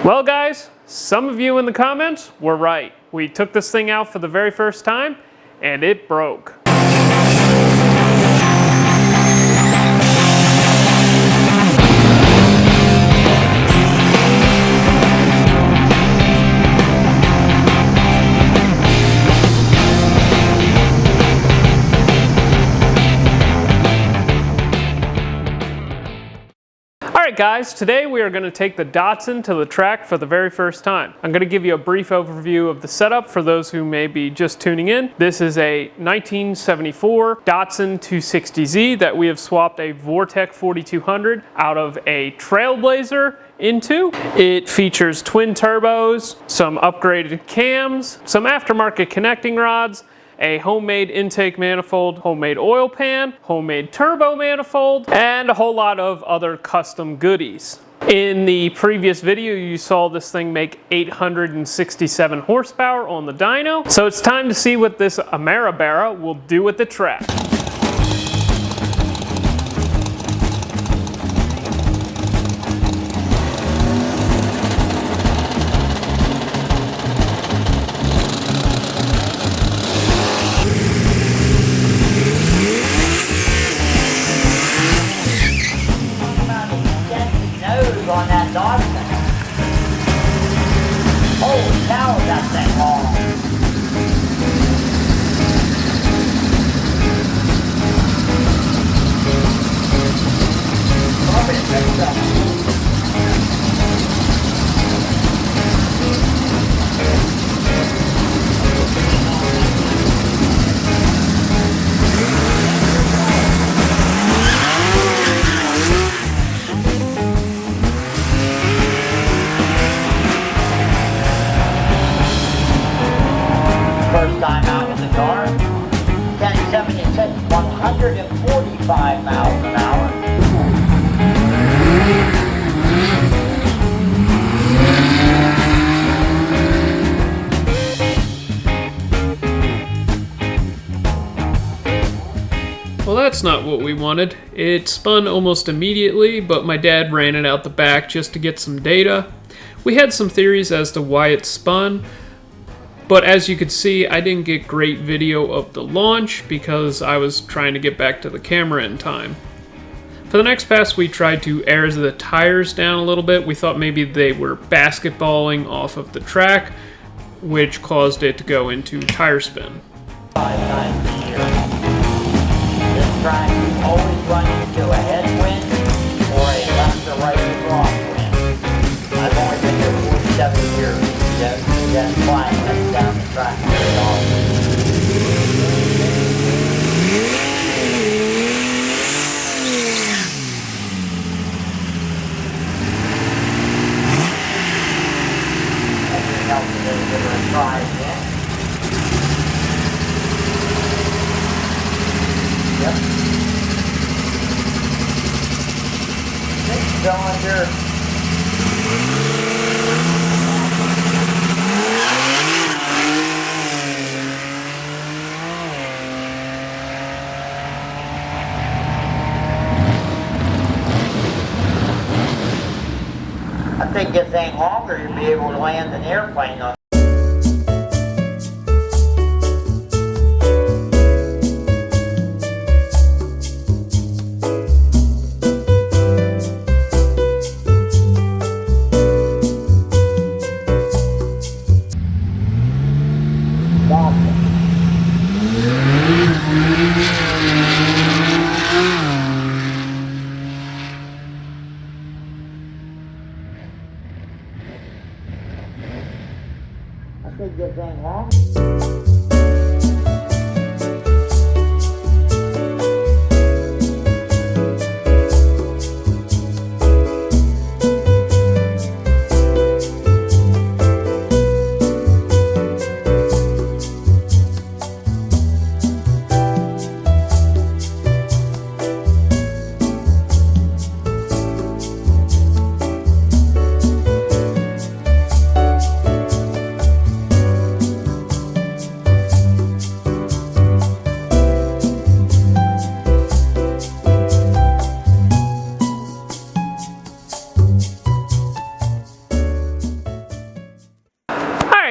Well guys, some of you in the comments were right. We took this thing out for the very first time and it broke. Alright guys, today we are going to take the Datsun to the track for the very first time. I'm going to give you a brief overview of the setup for those who may be just tuning in. This is a 1974 Datsun 260Z that we have swapped a Vortec 4200 out of a Trailblazer into. It features twin turbos, some upgraded cams, some aftermarket connecting rods, a homemade intake manifold, homemade oil pan, homemade turbo manifold, and a whole lot of other custom goodies. In the previous video, you saw this thing make 867 horsepower on the dyno, so it's time to see what this Ameri-Barra will do at the track. On that Datsun. Holy cow, that thing long. Probably fixed up. First time out with the car, 1076, 145 miles an hour. Well, that's not what we wanted. It spun almost immediately, but my dad ran it out the back just to get some data. We had some theories as to why it spun, but as you could see, I didn't get great video of the launch because I was trying to get back to the camera in time. For the next pass, we tried to air the tires down a little bit. We thought maybe they were basketballing off of the track, which caused it to go into tire spin. 5 times a year. This track you always run into a headwind or a left or right crosswind. I've only been here 47 years. That's flying up down the track very often. Everything else is a little bit of a try again. Yep. 6-cylinder. I think this thing longer, you'll be able to land an airplane on. I think this thing long.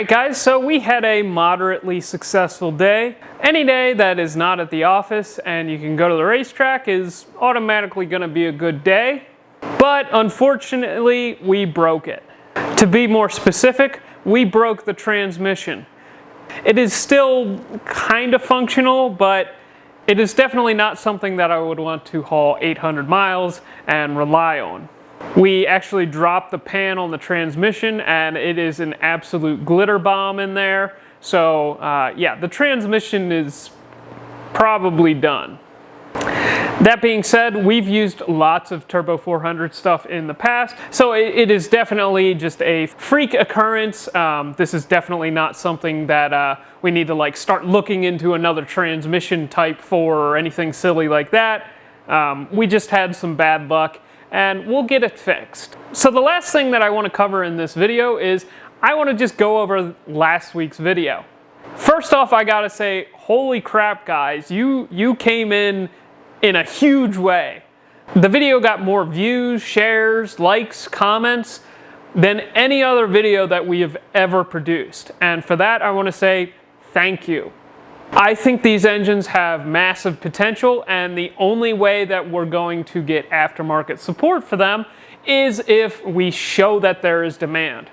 Alright guys, so we had a moderately successful day. Any day that is not at the office and you can go to the racetrack is automatically going to be a good day. But unfortunately, we broke it. To be more specific, we broke the transmission. It is still kind of functional, but it is definitely not something that I would want to haul 800 miles and rely on. We actually dropped the pan on the transmission and it is an absolute glitter bomb in there. So yeah, the transmission is probably done. That being said, we've used lots of Turbo 400 stuff in the past, so it is definitely just a freak occurrence. This is definitely not something that we need to like start looking into another transmission type for or anything silly like that. We just had some bad luck and we'll get it fixed. So the last thing that I want to cover in this video is I want to just go over last week's video. First off, I gotta say, holy crap guys, you came in a huge way. The video got more views, shares, likes, comments than any other video that we have ever produced. And for that, I want to say thank you. I think these engines have massive potential, and the only way that we're going to get aftermarket support for them is if we show that there is demand.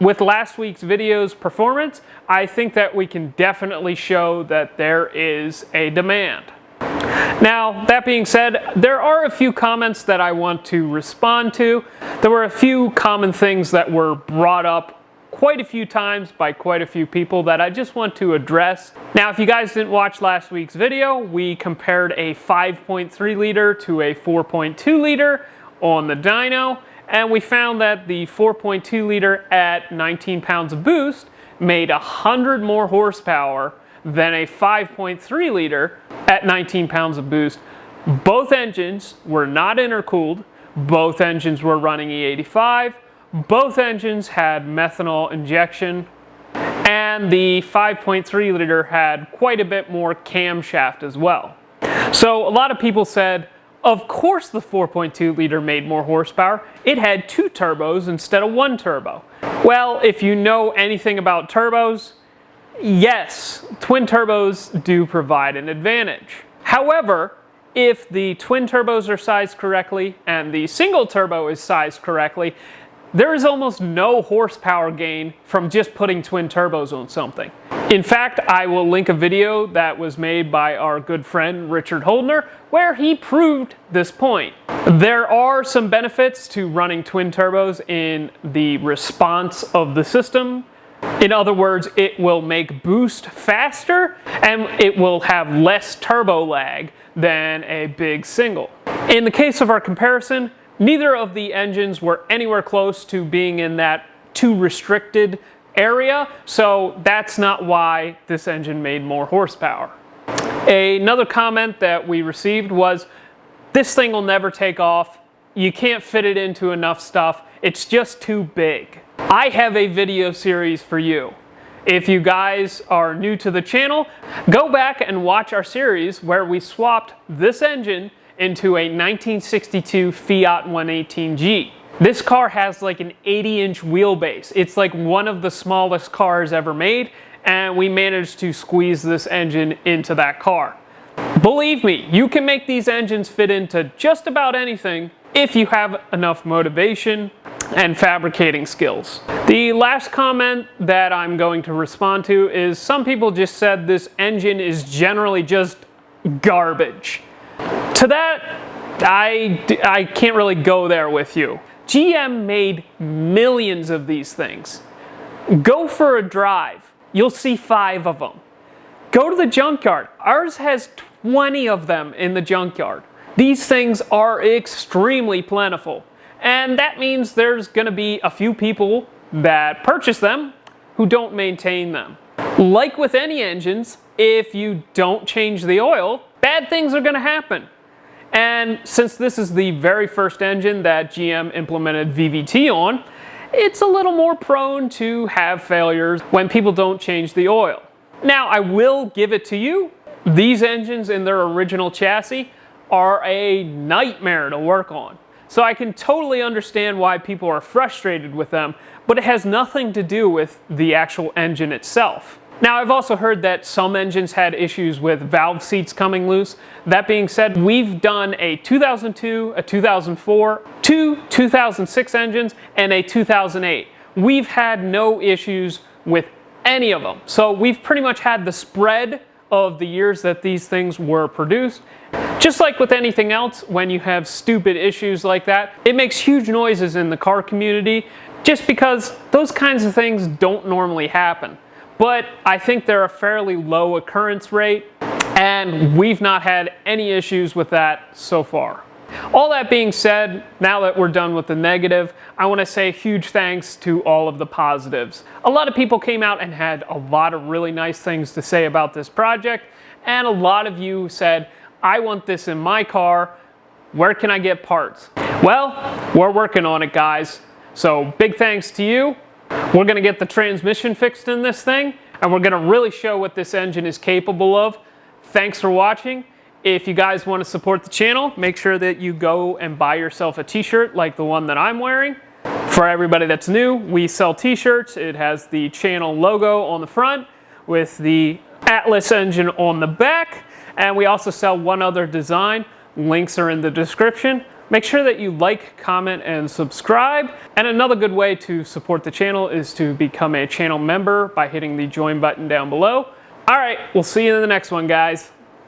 With last week's video's performance, I think that we can definitely show that there is a demand. Now, that being said, there are a few comments that I want to respond to. There were a few common things that were brought up quite a few times by quite a few people that I just want to address. Now, if you guys didn't watch last week's video, we compared a 5.3 liter to a 4.2 liter on the dyno, and we found that the 4.2 liter at 19 pounds of boost made 100 more horsepower than a 5.3 liter at 19 pounds of boost. Both engines were not intercooled. Both engines were running E85. Both engines had methanol injection. And the 5.3 liter had quite a bit more camshaft as well. So a lot of people said, of course the 4.2 liter made more horsepower. It had 2 turbos instead of 1 turbo. Well, if you know anything about turbos, yes, twin turbos do provide an advantage. However, if the twin turbos are sized correctly and the single turbo is sized correctly, there is almost no horsepower gain from just putting twin turbos on something. In fact, I will link a video that was made by our good friend Richard Holdner where he proved this point. There are some benefits to running twin turbos in the response of the system. In other words, it will make boost faster and it will have less turbo lag than a big single. In the case of our comparison, neither of the engines were anywhere close to being in that too restricted area, so that's not why this engine made more horsepower. Another comment that we received was, this thing will never take off. You can't fit it into enough stuff. It's just too big. I have a video series for you. If you guys are new to the channel, go back and watch our series where we swapped this engine into a 1962 Fiat 118G. This car has like an 80-inch wheelbase. It's like one of the smallest cars ever made, and we managed to squeeze this engine into that car. Believe me, you can make these engines fit into just about anything if you have enough motivation and fabricating skills. The last comment that I'm going to respond to is some people just said this engine is generally just garbage. To that, I can't really go there with you. GM made millions of these things. Go for a drive. You'll see 5 of them. Go to the junkyard. Ours has 20 of them in the junkyard. These things are extremely plentiful. And that means there's going to be a few people that purchase them who don't maintain them. Like with any engines, if you don't change the oil, bad things are going to happen. And since this is the very first engine that GM implemented VVT on, it's a little more prone to have failures when people don't change the oil. Now, I will give it to you, these engines in their original chassis are a nightmare to work on. So I can totally understand why people are frustrated with them, but it has nothing to do with the actual engine itself. Now, I've also heard that some engines had issues with valve seats coming loose. That being said, we've done a 2002, a 2004, two 2006 engines, and a 2008. We've had no issues with any of them. So we've pretty much had the spread of the years that these things were produced. Just like with anything else, when you have stupid issues like that, it makes huge noises in the car community just because those kinds of things don't normally happen. But I think they're a fairly low occurrence rate, and we've not had any issues with that so far. All that being said, now that we're done with the negative, I want to say huge thanks to all of the positives. A lot of people came out and had a lot of really nice things to say about this project, and a lot of you said, I want this in my car, where can I get parts? Well, we're working on it, guys. So big thanks to you. We're going to get the transmission fixed in this thing, and we're going to really show what this engine is capable of. Thanks for watching. If you guys want to support the channel, make sure that you go and buy yourself a t-shirt like the one that I'm wearing. For everybody that's new, we sell t-shirts. It has the channel logo on the front with the Atlas engine on the back, and we also sell one other design. Links are in the description. Make sure that you like, comment, and subscribe. And another good way to support the channel is to become a channel member by hitting the join button down below. All right, we'll see you in the next one, guys.